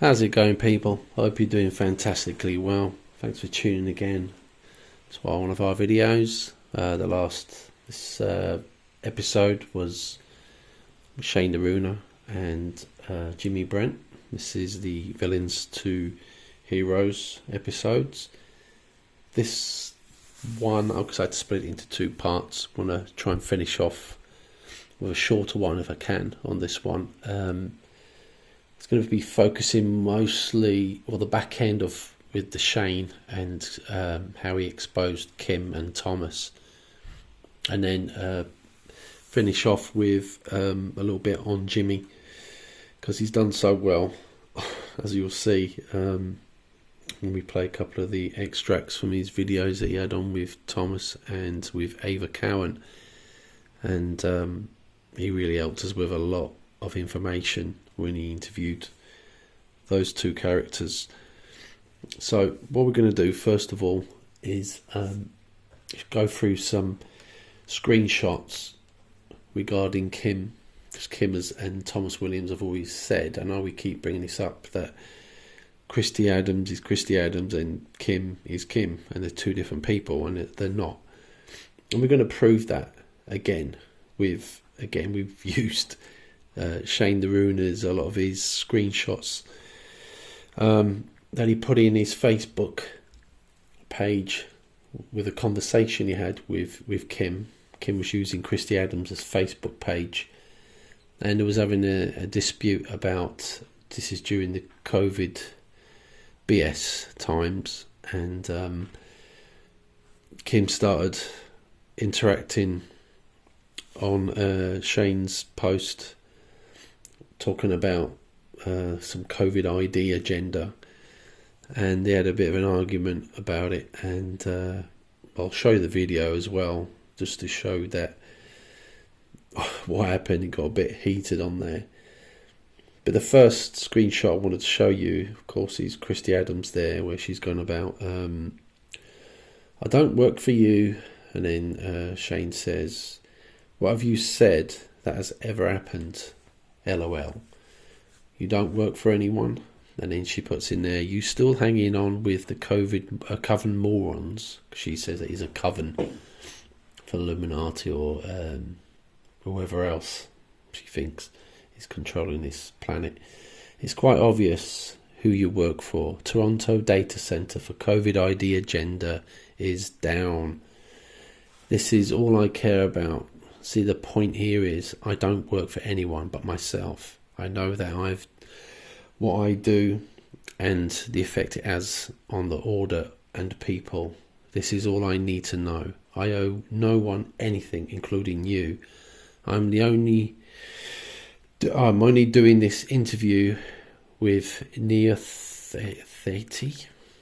How's it going, people? I hope you're doing fantastically well. Thanks for tuning again to one of our videos. This episode was Shane the Runer and Jimi Brent. This is the Villains to Heroes episodes. This one, I decided to split it into two parts. I want to try and finish off with a shorter one if I can on this one. It's going to be focusing mostly, the back end with the Shane and how he exposed Kim and Thomas, and then finish off with a little bit on Jimi, because he's done so well, as you'll see when we play a couple of the extracts from his videos that he had on with Thomas and with Ava Cowan, and he really helped us with a lot of information when he interviewed those two characters. So what we're going to do first of all is go through some screenshots regarding Kim, because Kim and Thomas Williams have always said, I know we keep bringing this up, that Kristie Adams is Kristie Adams and Kim is Kim, and they're two different people, and they're not. And we're going to prove that again. We've used Shane the Runer's, a lot of his screenshots that he put in his Facebook page with a conversation he had with Kim. Kim was using Kristie Adams' Facebook page, and there was having a dispute about, this is during the COVID BS times, and Kim started interacting on Shane's post, talking about some COVID ID agenda, and they had a bit of an argument about it, and I'll show you the video as well, just to show that what happened. It got a bit heated on there. But the first screenshot I wanted to show you, of course, is Kristie Adams there, where she's gone about, I don't work for you, and then Shane says, what have you said that has ever happened? LOL. You don't work for anyone. And then she puts in there, you still hanging on with the coven morons. She says that he's a coven for Illuminati or whoever else she thinks is controlling this planet. It's quite obvious who you work for. Toronto data center for COVID ID agenda is down. This is all I care about. See, the point here is I don't work for anyone but myself. I know that what I do and the effect it has on the order and people. This is all I need to know. I owe no one anything, including you. I'm only doing this interview with neophytes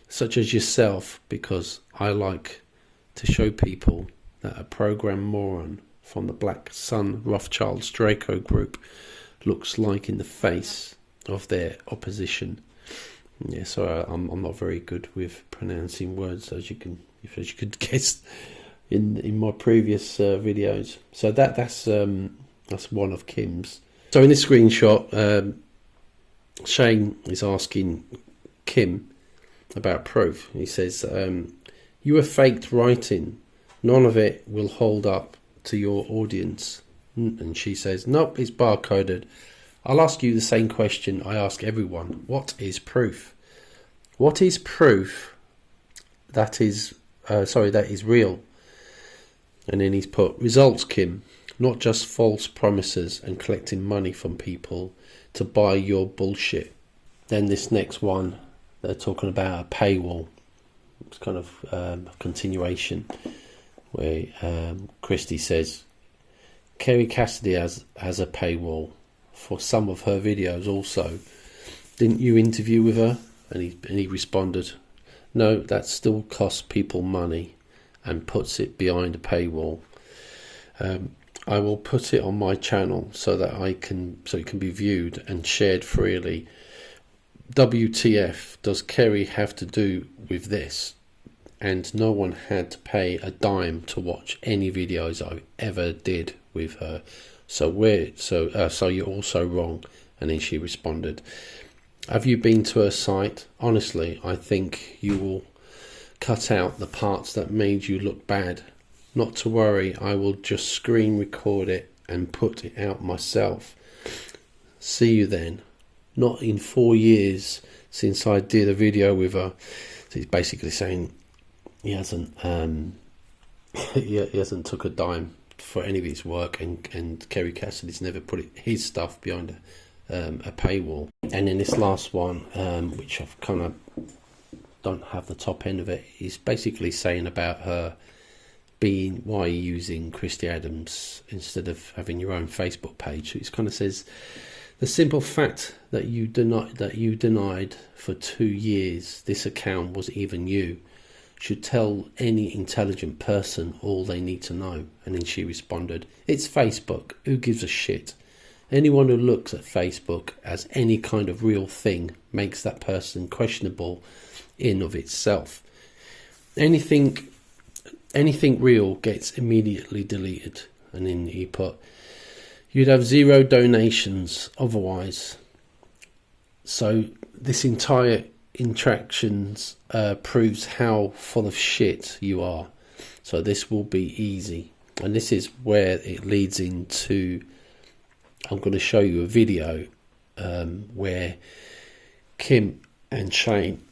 such as yourself because I like to show people that a program moron from the Black Sun Rothschild's Draco group looks like in the face of their opposition. Yeah, so I'm not very good with pronouncing words, as you could guess in my previous videos. So that's one of Kim's. So in this screenshot, Shane is asking Kim about proof. He says, you have faked writing. None of it will hold up to your audience. And she says, nope, it's barcoded. I'll ask you the same question I ask everyone. What is proof? What is proof that is real? And then he's put, results, Kim, not just false promises and collecting money from people to buy your bullshit. Then this next one, they're talking about a paywall. It's kind of a continuation where Kristie says, Kerry Cassidy has a paywall for some of her videos also. Didn't you interview with her? And he responded, no, that still costs people money and puts it behind a paywall. I will put it on my channel so it can be viewed and shared freely. WTF does Kerry have to do with this? And no one had to pay a dime to watch any videos I ever did with her. So you're also wrong. And then she responded, Have you been to her site? Honestly, I think you will cut out the parts that made you look bad. Not to worry, I will just screen record it and put it out myself. See you then. Not in 4 years since I did a video with her. So he's basically saying he hasn't he hasn't took a dime for any of his work, and Kerry Cassidy's never put his stuff behind a paywall. And in this last one, which I've kind of don't have the top end of it, he's basically saying about her being, why are you using Kristie Adams instead of having your own Facebook page? So he kind of says, the simple fact that you denied for 2 years this account was even you should tell any intelligent person all they need to know. And then she responded, it's Facebook, who gives a shit? Anyone who looks at Facebook as any kind of real thing makes that person questionable in of itself. Anything real gets immediately deleted. And then he put, you'd have 0 donations otherwise. So this entire interactions proves how full of shit you are. So this will be easy. And this is where it leads into, I'm going to show you a video where Kim and Shane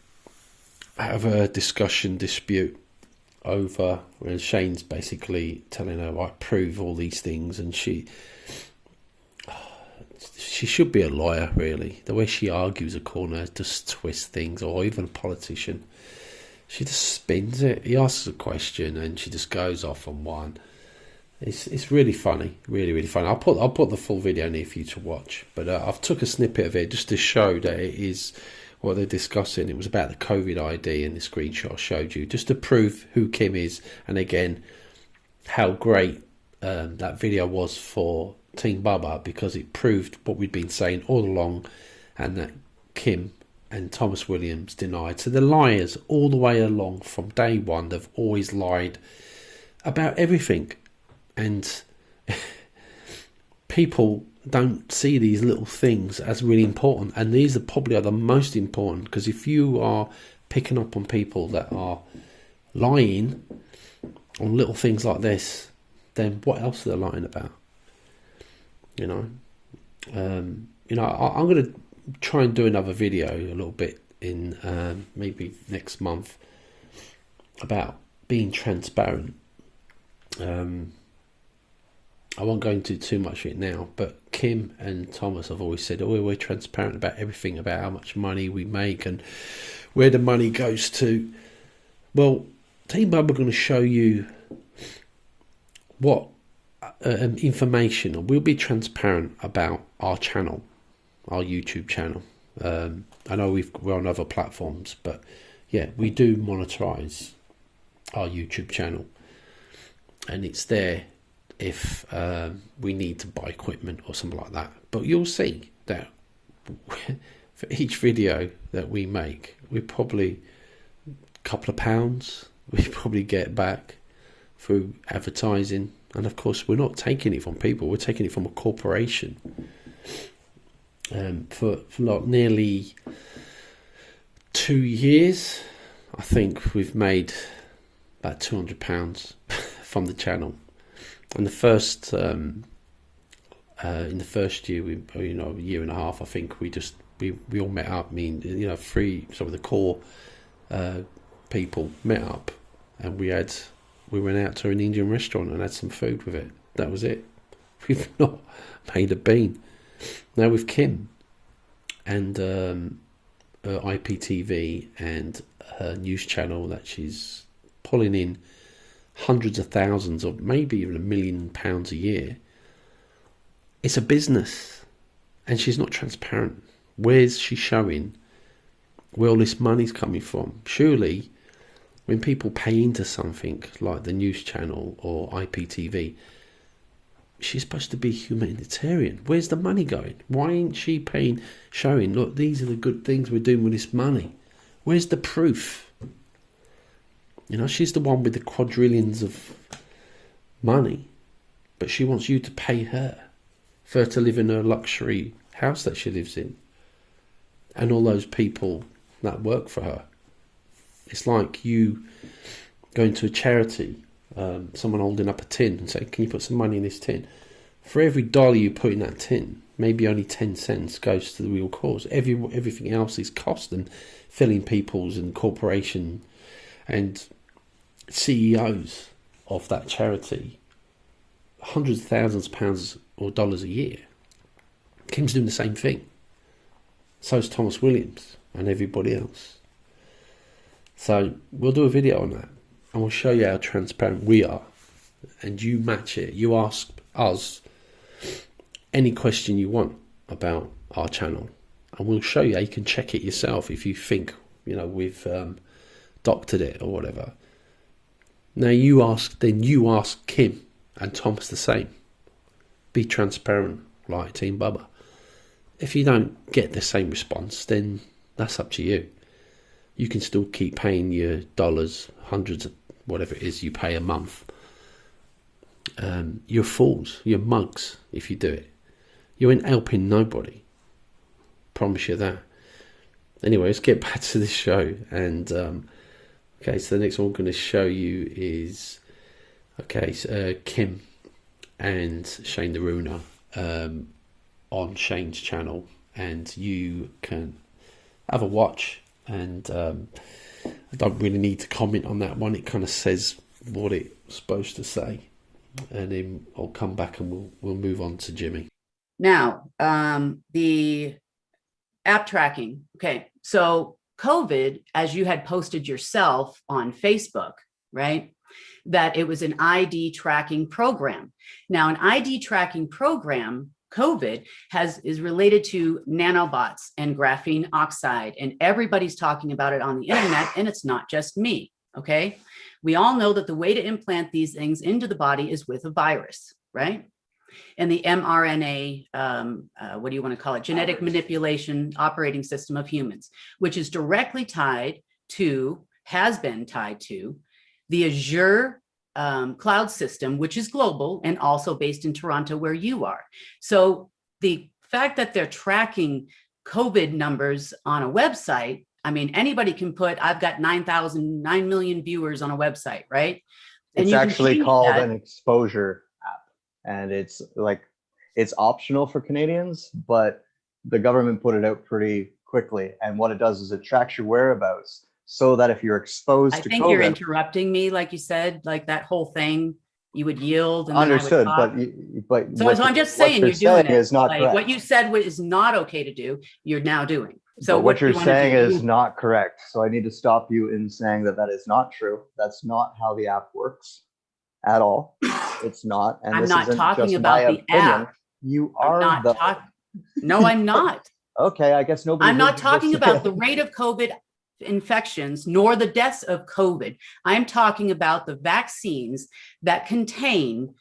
have a dispute over, where Shane's basically telling her, I prove all these things, and she should be a lawyer, really. The way she argues a corner, just twists things, or even a politician. She just spins it. He asks a question and she just goes off on one. It's really funny, really funny. I'll put the full video in here for you to watch, but I've took a snippet of it just to show that it is what they're discussing. It was about the COVID ID, and the screenshot I showed you, just to prove who Kim is, and again how great that video was for Team Bubba, because it proved what we'd been saying all along, and that Kim and Thomas Williams denied. So the liars all the way along from day one, they've always lied about everything. And people don't see these little things as really important, and these are probably the most important, because if you are picking up on people that are lying on little things like this, then what else are they lying about? I'm going to try and do another video a little bit in maybe next month about being transparent. I won't go into too much of it now, but Kim and Thomas have always said, we're transparent about everything, about how much money we make and where the money goes to. Well, Team Bubba are going to show you what information, and we'll be transparent about our channel, our YouTube channel. I know we're on other platforms, but yeah, we do monetize our YouTube channel, and it's there if we need to buy equipment or something like that. But you'll see that for each video that we make, we probably a couple of pounds we probably get back through advertising. And of course, we're not taking it from people, we're taking it from a corporation. For like nearly 2 years, I think we've made about £200 from the channel. And the first in the first year, a year and a half, I think we all met up. Some of the core people met up, and we went out to an Indian restaurant and had some food with it. That was it. We've not made a bean. Now with Kim and IPTV and her news channel that she's pulling in hundreds of thousands or maybe even £1 million a year, it's a business, and she's not transparent. Where's she showing where all this money's coming from? Surely when people pay into something like the news channel or IPTV, she's supposed to be humanitarian. Where's the money going? Why ain't she showing, look, these are the good things we're doing with this money? Where's the proof? She's the one with the quadrillions of money, but she wants you to pay her for her to live in her luxury house that she lives in. and all those people that work for her. It's like you going to a charity, someone holding up a tin and saying, can you put some money in this tin? For every dollar you put in that tin, maybe only 10 cents goes to the real cause. Everything else is cost and filling people's and corporation and CEOs of that charity hundreds of thousands of pounds or dollars a year. Kim's doing the same thing. So is Thomas Williams and everybody else. So we'll do a video on that and we'll show you how transparent we are, and you match it. You ask us any question you want about our channel and we'll show you how you can check it yourself if you think, you know, we've doctored it or whatever. Now you ask Kim and Thomas the same. Be transparent like Team Bubba. If you don't get the same response, then that's up to you. You can still keep paying your dollars, hundreds of whatever it is you pay a month. You're fools, you're mugs if you do it. You ain't helping nobody. Promise you that. Anyway, let's get back to this show. And okay, so the next one I'm going to show you is Kim and Shane the Runer on Shane's channel, and you can have a watch. And I don't really need to comment on that one. It kind of says what it's supposed to say, and then I'll come back and we'll move on to Jimmy. Now, the app tracking. Okay, so COVID, as you had posted yourself on Facebook, right? That it was an ID tracking program. Now, an ID tracking program, COVID, is related to nanobots and graphene oxide, and everybody's talking about it on the internet, and it's not just me, okay? We all know that the way to implant these things into the body is with a virus, right? And the mRNA, what do you want to call it? Genetic manipulation operating system of humans, which is directly tied to, has been tied to, the Azure cloud system, which is global and also based in Toronto where you are. So the fact that they're tracking COVID numbers on a website, I mean, anybody can put, I've got 9 million viewers on a website, right? And it's actually called an exposure app, and it's like, it's optional for Canadians, but the government put it out pretty quickly. And what it does is it tracks your whereabouts, so that if you're exposed to COVID... I think you're interrupting me, like you said, like that whole thing, you would yield. And understood, but so I'm just saying you're doing it. Is not like, what you said is not okay to do, you're now doing. So what you're saying is not correct. So I need to stop you in saying that that is not true. That's not how the app works at all. It's not. And I'm not talking about the app. You are not No, I'm not. Okay, I guess nobody... I'm not talking about the rate of COVID infections nor the deaths of COVID. I'm talking about the vaccines that contain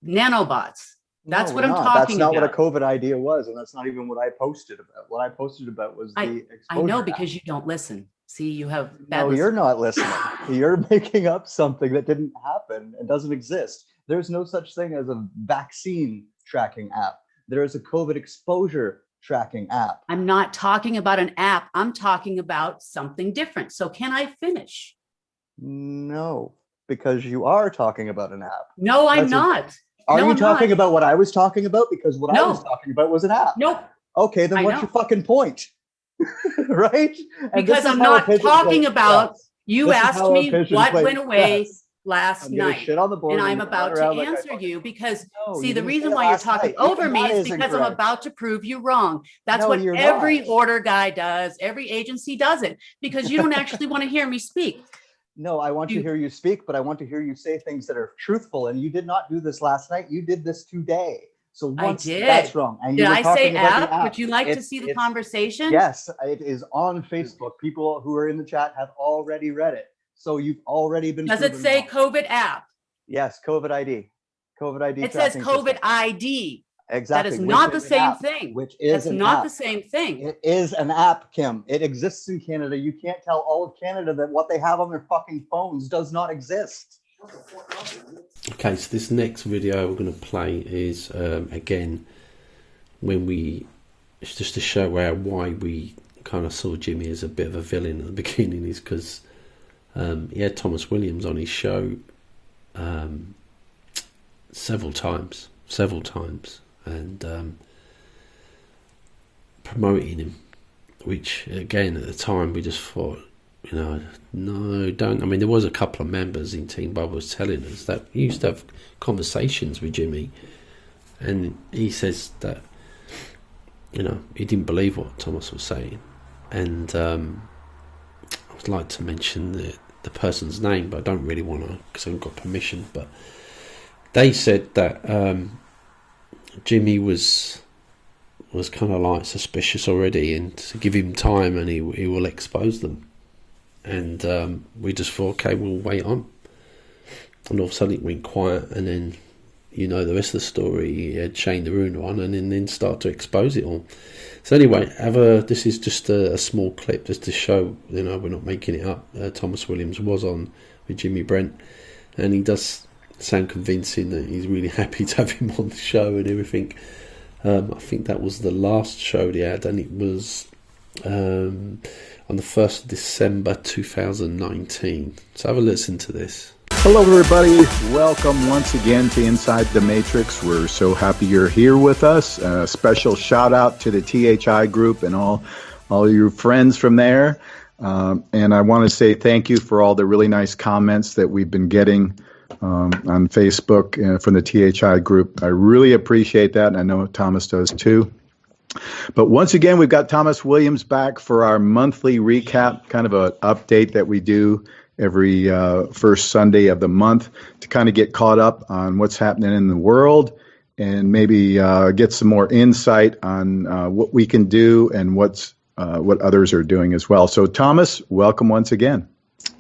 nanobots. That's what I'm talking about. That's not what a COVID idea was, and that's not even what I posted about. What I posted about was the exposure. I know, because you don't listen. See, you have bad No, you're not listening. You're making up something that didn't happen and doesn't exist. There's no such thing as a vaccine tracking app. There is a COVID exposure tracking app. I'm not talking about an app. I'm talking about something different. So can I finish? No, because you are talking about an app. No, I'm not. Are you talking about what I was talking about? Because what I was talking about was an app. Nope. Okay, then what's your fucking point? Right? Because I'm not talking about, you asked me what went away last night, and I'm about to answer you because see, the reason why you're talking over me is because I'm about to prove you wrong. That's what every order guy does. Every agency does it because you don't actually want to hear me speak. No, I want to hear you speak, but I want to hear you say things that are truthful. And you did not do this last night. You did this today. So once that's wrong. And did I say app? Would you like to see the conversation? Yes, it is on Facebook. People who are in the chat have already read it. So you've already been. Does it say COVID app? Yes, COVID ID. COVID ID. It says COVID ID. Exactly. That is not the same thing. Which is not the same thing. It is an app, Kim. It exists in Canada. You can't tell all of Canada that what they have on their fucking phones does not exist. Okay, so this next video we're going to play is again when we, it's just to show why we kind of saw Jimmy as a bit of a villain at the beginning is because he had Thomas Williams on his show several times, and promoting him, which again at the time we just thought, no, don't. I mean, there was a couple of members in Team Bubba was telling us that he used to have conversations with Jimmy, and he says that he didn't believe what Thomas was saying, and I would like to mention the person's name, but I don't really want to because I haven't got permission. But they said that Jimmy was kind of like suspicious already, and to give him time and he will expose them. And we just thought, okay, we'll wait on. And all of a sudden it went quiet, and then the rest of the story. He had Shane the Ruined One, and then start to expose it all. So anyway, this is just a small clip just to show, we're not making it up. Thomas Williams was on with Jimi Brent, and he does sound convincing that he's really happy to have him on the show and everything. I think that was the last show they had, and it was on the 1st of December 2019. So have a listen to this. Hello, everybody. Welcome once again to Inside the Matrix. We're so happy you're here with us. A special shout out to the THI group and all your friends from there. And I want to say thank you for all the really nice comments that we've been getting on Facebook from the THI group. I really appreciate that, and I know Thomas does too. But once again, we've got Thomas Williams back for our monthly recap, kind of an update that we do every first Sunday of the month to kind of get caught up on what's happening in the world and maybe get some more insight on what we can do and what others are doing as well. So, Thomas, welcome once again.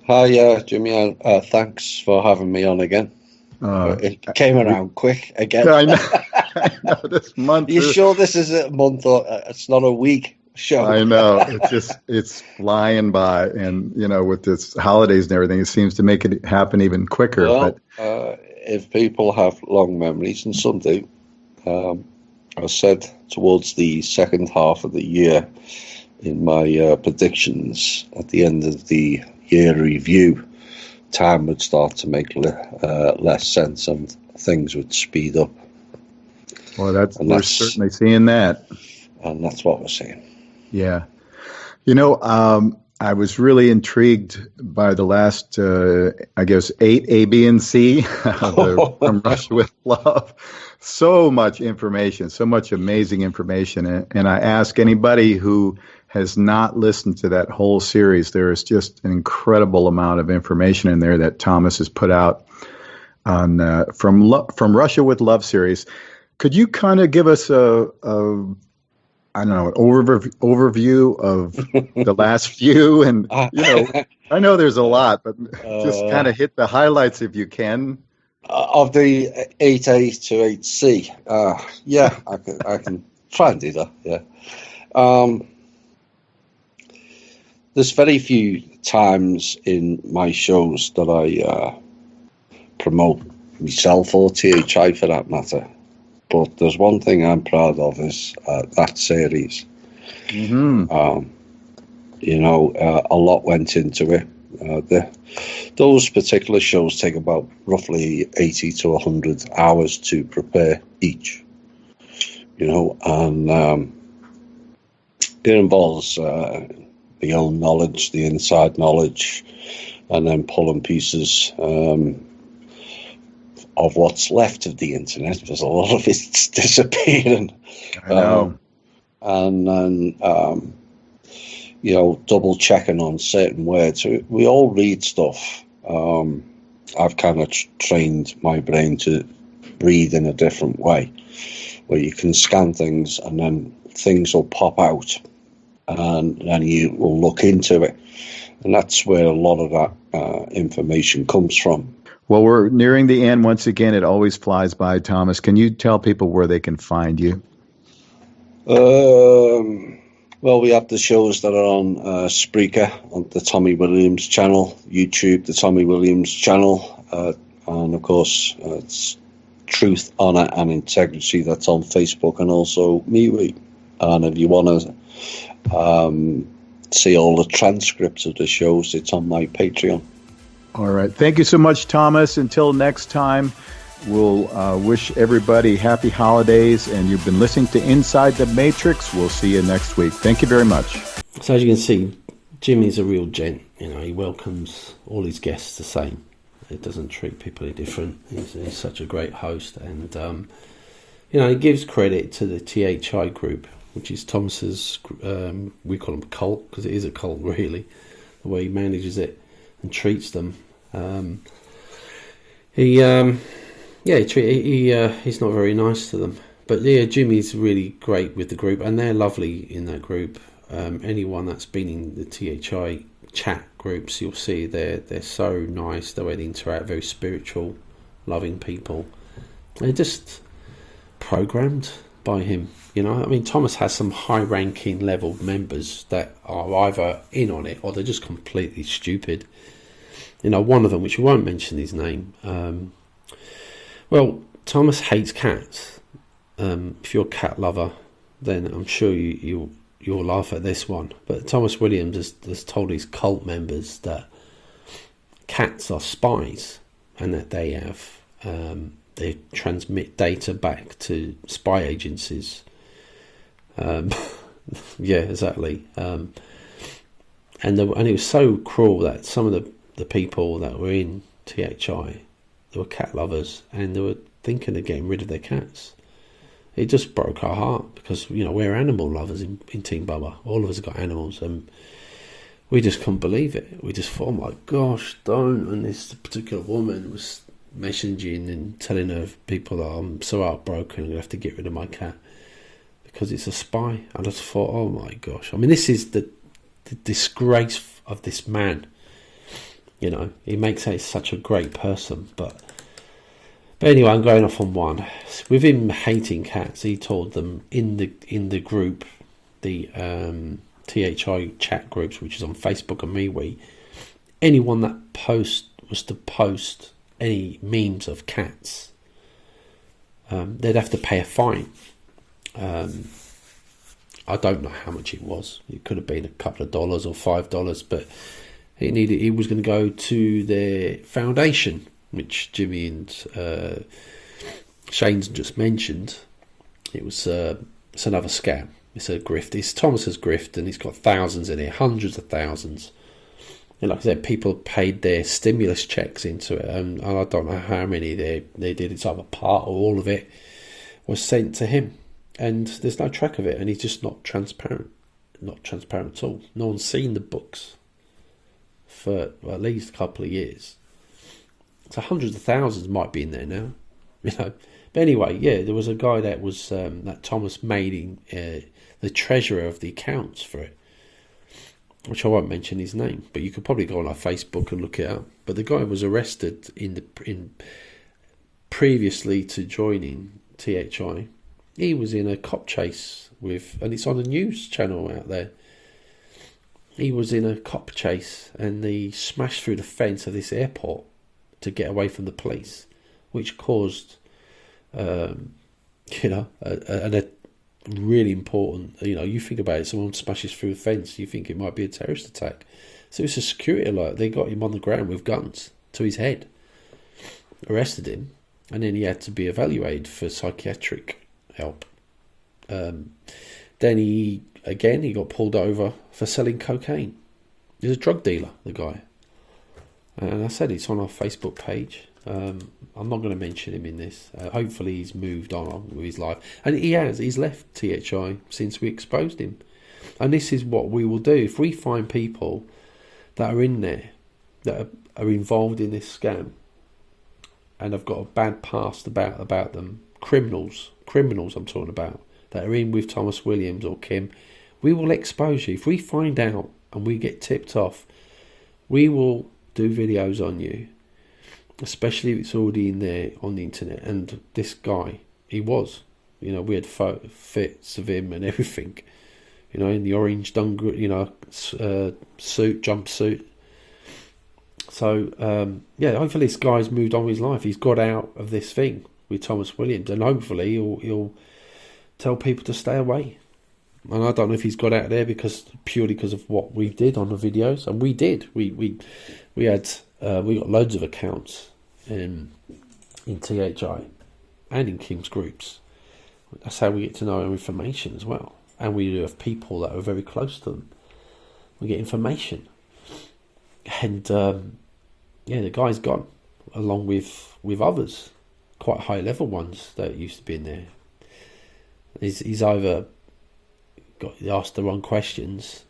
Hi, Jimmy. Thanks for having me on again. It came around quick again. I know this month. Are you sure this is a month or it's not a week show? I know. It's flying by, and with this holidays and everything, it seems to make it happen even quicker. Well, if people have long memories, and some do, I said towards the second half of the year in my predictions at the end of the year review, time would start to make less sense and things would speed up. Well, we're certainly seeing that. And that's what we're seeing. Yeah. I was really intrigued by the last, 8 A, B, and C from Russia with Love. So much information, so much amazing information. And I ask anybody who has not listened to that whole series, there is just an incredible amount of information in there that Thomas has put out on from Russia with Love series. Could you kind of give us an overview of the last few? And I know there's a lot, but just kind of hit the highlights if you can. Of the 8A to 8C, yeah, I can try and do that. Yeah. There's very few times in my shows that I promote myself or THI for that matter. But there's one thing I'm proud of is that series. Mm-hmm. A lot went into it. Those particular shows take about roughly 80 to 100 hours to prepare each. And it involves the own knowledge, the inside knowledge, and then pulling pieces of what's left of the internet, because a lot of it's disappearing. I know. And then, double checking on certain words. We all read stuff. I've kind of trained my brain to read in a different way, where you can scan things and then things will pop out and then you will look into it. And that's where a lot of that information comes from. Well, we're nearing the end. Once again, it always flies by, Thomas. Can you tell people where they can find you? Well, we have the shows that are on Spreaker, on the Tommy Williams channel, YouTube, the Tommy Williams channel, and of course, it's Truth, Honor, and Integrity. That's on Facebook and also MeWe. And if you want to see all the transcripts of the shows, it's on my Patreon. All right. Thank you so much, Thomas. Until next time, we'll wish everybody happy holidays. And you've been listening to Inside the Matrix. We'll see you next week. Thank you very much. So as you can see, Jimmy's a real gent. You know, he welcomes all his guests the same. He doesn't treat people any different. He's such a great host. And, you know, he gives credit to the THI group, which is Thomas's, we call them cult, because it is a cult, really, the way he manages it and treats them. He's not very nice to them. But yeah, Jimmy's really great with the group, and they're lovely in that group. Anyone that's been in the THI chat groups, you'll see they're so nice, the way they interact, very spiritual, loving people. They're just programmed by him, you know. I mean, Thomas has some high-ranking level members that are either in on it or they're just completely stupid. You know, one of them, which we won't mention his name, well, Thomas hates cats. If you're a cat lover, then I'm sure you'll laugh at this one. But Thomas Williams has told his cult members that cats are spies, and that they have they transmit data back to spy agencies. Yeah, exactly. And it was so cruel that some of the people that were in THI, they were cat lovers, and they were thinking of getting rid of their cats. It just broke our heart, because, you know, we're animal lovers in Team Bubba. All of us have got animals, and we just couldn't believe it. We just thought, oh my gosh, don't. And this particular woman was messaging and telling her people that I'm so heartbroken, I'm going to have to get rid of my cat because it's a spy. I just thought, oh my gosh. I mean, this is the disgrace of this man. You know, he makes out such a great person, but anyway, I'm going off on one. With him hating cats, he told them in the group, the THI chat groups, which is on Facebook and MeWe, anyone that was to post any memes of cats, they'd have to pay a fine. I don't know how much it was. It could have been a couple of dollars or $5, but he was going to go to their foundation, which Jimmy and Shane's just mentioned. It's another scam. It's a grift. It's Thomas's grift, and he's got thousands in it, hundreds of thousands. And like I said, people paid their stimulus checks into it, and I don't know how many they did. It's either part or all of it was sent to him, and there's no track of it, and he's just not transparent at all. No one's seen the books for at least a couple of years. So hundreds of thousands might be in there now, you know. But anyway, yeah, there was a guy that was that Thomas made the treasurer of the accounts for it, which I won't mention his name, but you could probably go on our Facebook and look it up. But the guy was arrested in previously to joining THI. He was in a cop chase and it's on a news channel out there. He was in a cop chase, and he smashed through the fence of this airport to get away from the police, which caused, a really important, you think about it, someone smashes through a fence, you think it might be a terrorist attack. So it's a security alert. They got him on the ground with guns to his head, arrested him, and then he had to be evaluated for psychiatric help. Then he got pulled over for selling cocaine. He's a drug dealer, the guy. And I said it's on our Facebook page. I'm not going to mention him in this. Hopefully he's moved on with his life. And he's left THI since we exposed him. And this is what we will do. If we find people that are in there, that are involved in this scam, and have got a bad past about them, criminals I'm talking about, that are in with Thomas Williams or Kim, we will expose you. If we find out and we get tipped off, we will do videos on you, especially if it's already in there on the internet. And this guy, he was, we had fits of him and everything, in the orange suit, jumpsuit. So hopefully this guy's moved on with his life. He's got out of this thing with Thomas Williams, and hopefully he'll tell people to stay away. And I don't know if he's got out there purely because of what we did on the videos, and we did. We got loads of accounts in THI and in Kim's groups. That's how we get to know our information as well. And we have people that are very close to them. We get information, and the guy's gone, along with others, quite high level ones that used to be in there. He's either got asked the wrong questions,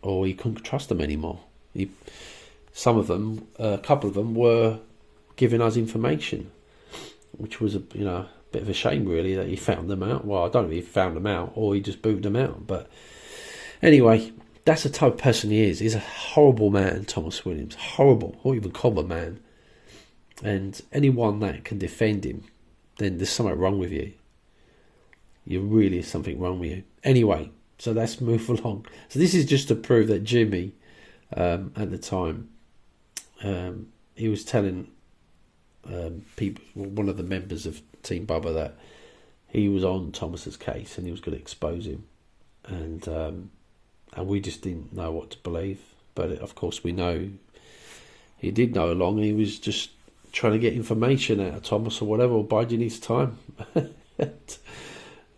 or he couldn't trust them anymore. A couple of them were giving us information, which was a bit of a shame, really, that he found them out. Well, I don't know if he found them out or he just booted them out. But anyway, that's the type of person he is. He's a horrible man, Thomas Williams. Horrible, or even common man. And anyone that can defend him, then there's something wrong with you. You really is something wrong with you. Anyway, so let's move along. So this is just to prove that Jimmy, at the time, he was telling people, one of the members of Team Bubba, that he was on Thomas's case and he was going to expose him, and we just didn't know what to believe. But of course, we know he did know along. He was just trying to get information out of Thomas or whatever, or biding his time.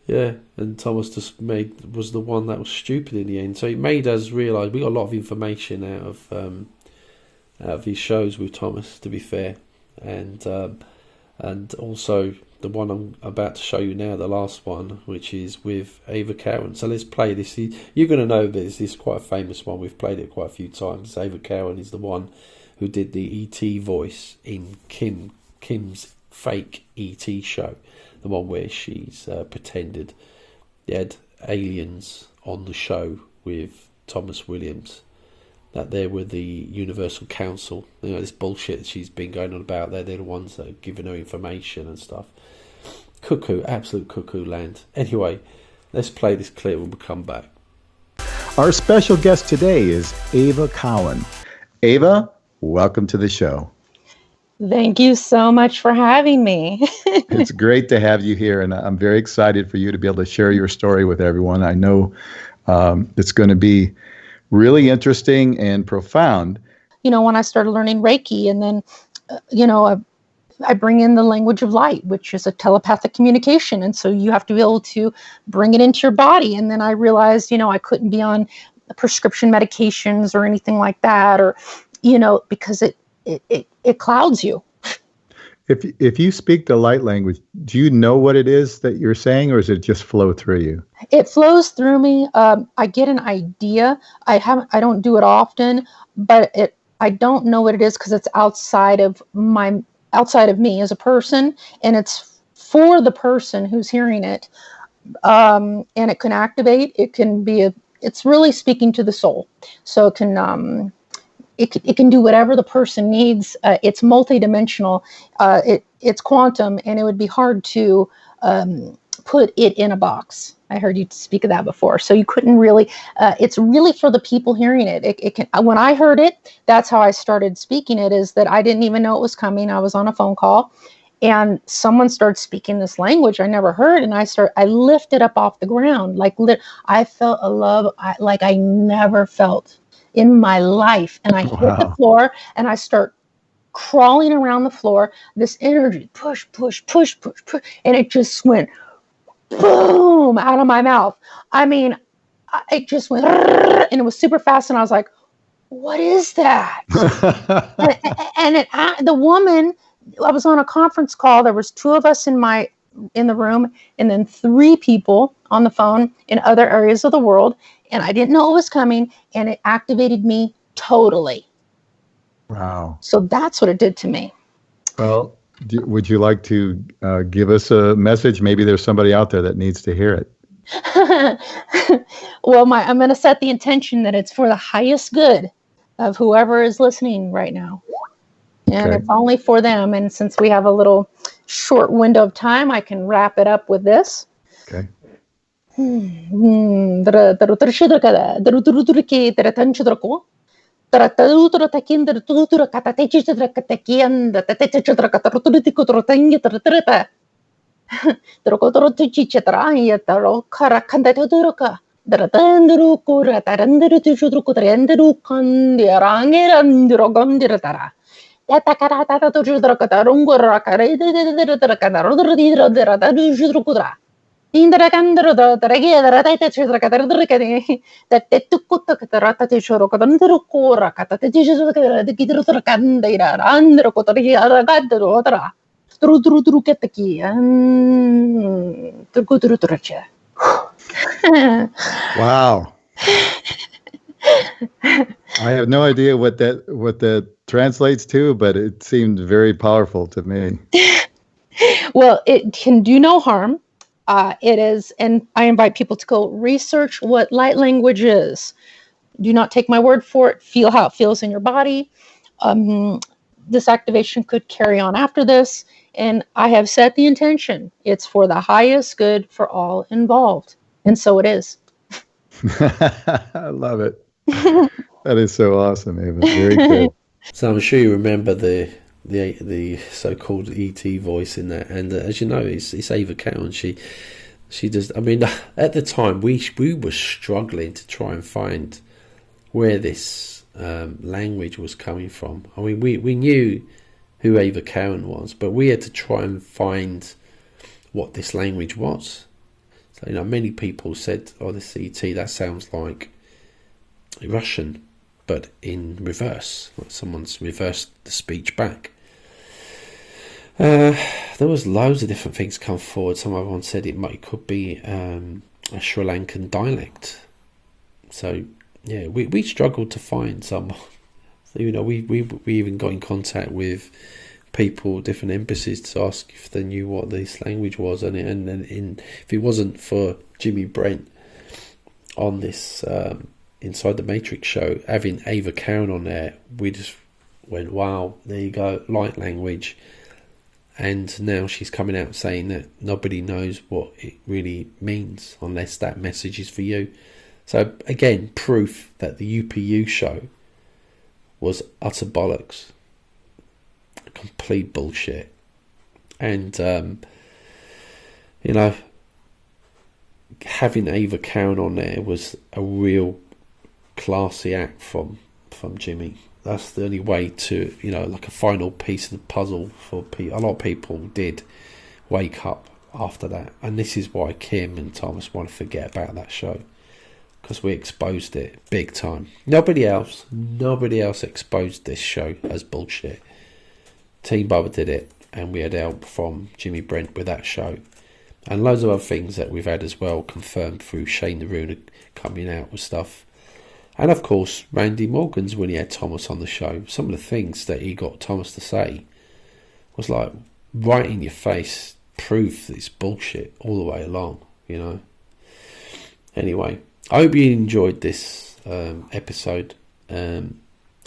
Yeah, and Thomas just was the one that was stupid in the end. So it made us realise we got a lot of information out of these shows with Thomas, to be fair, and also the one I'm about to show you now, the last one, which is with Ava Cowan. So let's play this. You're going to know this. This is quite a famous one. We've played it quite a few times. Ava Cowan is the one who did the ET voice in Kim's fake ET show. The one where she's pretended they had aliens on the show with Thomas Williams, that they were the Universal Council. This bullshit that she's been going on about. They're the ones that are giving her information and stuff. Cuckoo, absolute cuckoo land. Anyway, let's play this clip when we come back. Our special guest today is Ava Cowan. Ava, welcome to the show. Thank you so much for having me. It's great to have you here, and I'm very excited for you to be able to share your story with everyone. I know it's going to be really interesting and profound. When I started learning Reiki, and then, I bring in the language of light, which is a telepathic communication. And so you have to be able to bring it into your body. And then I realized, I couldn't be on prescription medications or anything like that, or, because it clouds you. If you speak the light language, do you know what it is that you're saying, or does it just flow through you? It flows through me. I get an idea. I don't do it often, but I don't know what it is because it's outside of me as a person, and it's for the person who's hearing it. And it can activate. It can be it's really speaking to the soul. So it can it can do whatever the person needs. It's multidimensional. It's quantum, and it would be hard to put it in a box. I heard you speak of that before. So you couldn't really. It's really for the people hearing it. It can. When I heard it, that's how I started speaking it. Is that I didn't even know it was coming. I was on a phone call, and someone started speaking this language I never heard, and I lifted up off the ground. I felt a love like I never felt in my life, and I hit the floor, and I start crawling around the floor. This energy, push, and it just went boom out of my mouth. I mean, it just went, and it was super fast, and I was like, "What is that?" and the woman, I was on a conference call. There was 2 of us in the room, and then 3 people on the phone in other areas of the world. And I didn't know it was coming, and it activated me totally. Wow. So that's what it did to me. Well, would you like to give us a message? Maybe there's somebody out there that needs to hear it. Well, I'm going to set the intention that it's for the highest good of whoever is listening right now. And It's only for them. And since we have a little short window of time, I can wrap it up with this. Okay. Wow. I have no idea what that translates to, but it seemed very powerful to me. Well, it can do no harm. It is, and I invite people to go research what light language is. Do not take my word for it. Feel how it feels in your body. This activation could carry on after this, and I have set the intention. It's for the highest good for all involved, and so it is. I love it. That is so awesome, Ava. Very good. So I'm sure you remember the so-called ET voice in that, and as you know, it's Ava Cowan. She does. I mean, at the time we were struggling to try and find where this language was coming from. I mean, we knew who Ava Cowan was, but we had to try and find what this language was. So, many people said, "Oh, this ET, that sounds like Russian, but in reverse, like someone's reversed the speech back." There was loads of different things come forward. Someone said it could be a Sri Lankan dialect. So yeah, we struggled to find someone. So, we even got in contact with people, different embassies, to ask if they knew what this language was, and if it wasn't for Jimi Brent on this Inside the Matrix show, having Ava Cowan on there, we just went, wow, there you go, light language. And now she's coming out saying that nobody knows what it really means unless that message is for you. So again, proof that the UPU show was utter bollocks, complete bullshit. And having Ava Cowan on there was a real classy act from Jimmy. That's the only way to, like a final piece of the puzzle for people. A lot of people did wake up after that, and this is why Kim and Thomas want to forget about that show, because we exposed it big time. Nobody else exposed this show as bullshit. Team Bubba did it, and we had help from Jimi Brent with that show, and loads of other things that we've had as well, confirmed through Shane the Runa coming out with stuff. And of course, Randy Morgan's, when he had Thomas on the show, some of the things that he got Thomas to say was like right in your face proof that it's bullshit all the way along, Anyway, I hope you enjoyed this episode.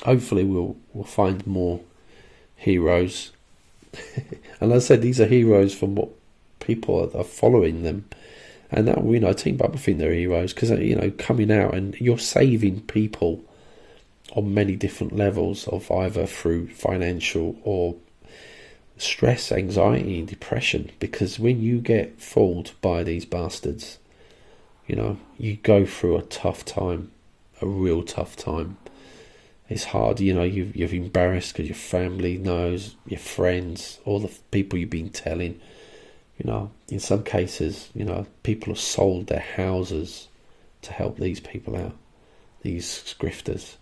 Hopefully we'll find more heroes. And as I said, these are heroes from what people are following them. And that, Team Bubba think they're heroes because, coming out and you're saving people on many different levels of either through financial or stress, anxiety, depression. Because when you get fooled by these bastards, you go through a tough time, a real tough time. It's hard, you're embarrassed because your family knows, your friends, all the people you've been telling. In some cases, people have sold their houses to help these people out, these grifters.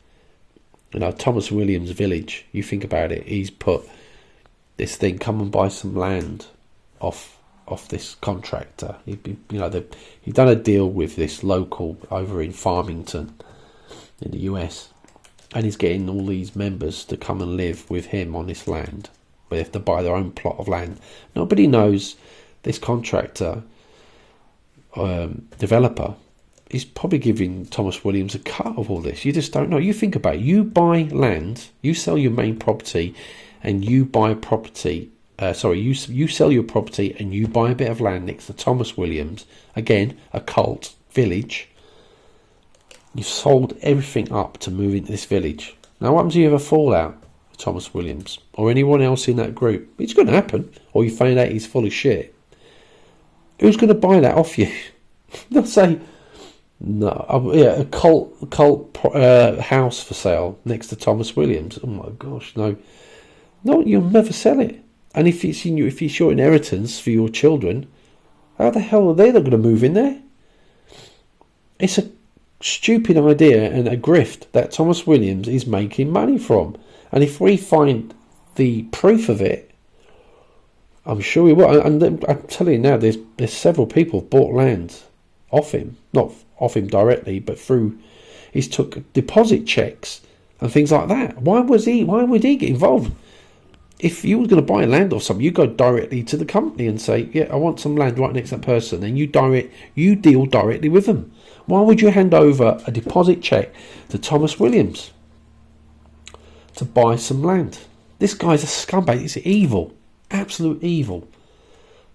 Thomas Williams' village, you think about it, he's put this thing, come and buy some land off this contractor. He'd done a deal with this local over in Farmington in the US, and he's getting all these members to come and live with him on this land, but they have to buy their own plot of land. Nobody knows this contractor, developer, is probably giving Thomas Williams a cut of all this. You just don't know. You think about it. You buy land, you sell your main property, and you buy property. You sell your property and you buy a bit of land next to Thomas Williams. Again, a cult village. You've sold everything up to move into this village. Now, what happens if you have a fallout with Thomas Williams or anyone else in that group? It's going to happen. Or you find out he's full of shit. Who's going to buy that off you? They'll say, No, yeah, a cult house for sale next to Thomas Williams. Oh my gosh, no, you'll never sell it. And if it's your inheritance for your children, how the hell are they not going to move in there? It's a stupid idea and a grift that Thomas Williams is making money from. And if we find the proof of it, I'm sure we will. And I'm telling you now, there's several people bought land off him, not off him directly, but through he's took deposit checks and things like that. Why would he get involved? If you were going to buy land or something, you go directly to the company and say, yeah, I want some land right next to that person, and you deal directly with them. Why would you hand over a deposit check to Thomas Williams to buy some land? This guy's a scumbag. It's evil, absolute evil.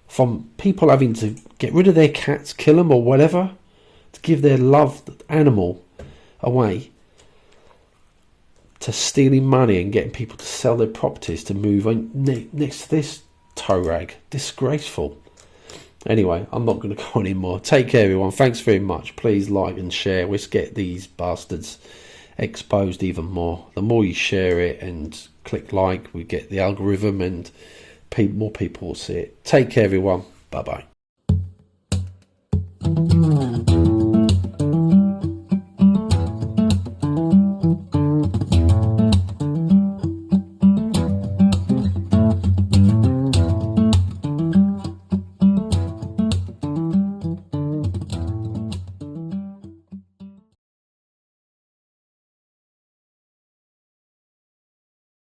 From people having to get rid of their cats, kill them or whatever, to give their loved animal away, to stealing money and getting people to sell their properties to move on next to this toe rag. Disgraceful. Anyway, I'm not going to go anymore. Take care, everyone. Thanks very much. Please like and share. Let's get these bastards exposed even more. The more you share it and click like, we get the algorithm and more people will see it. Take care, everyone. Bye-bye.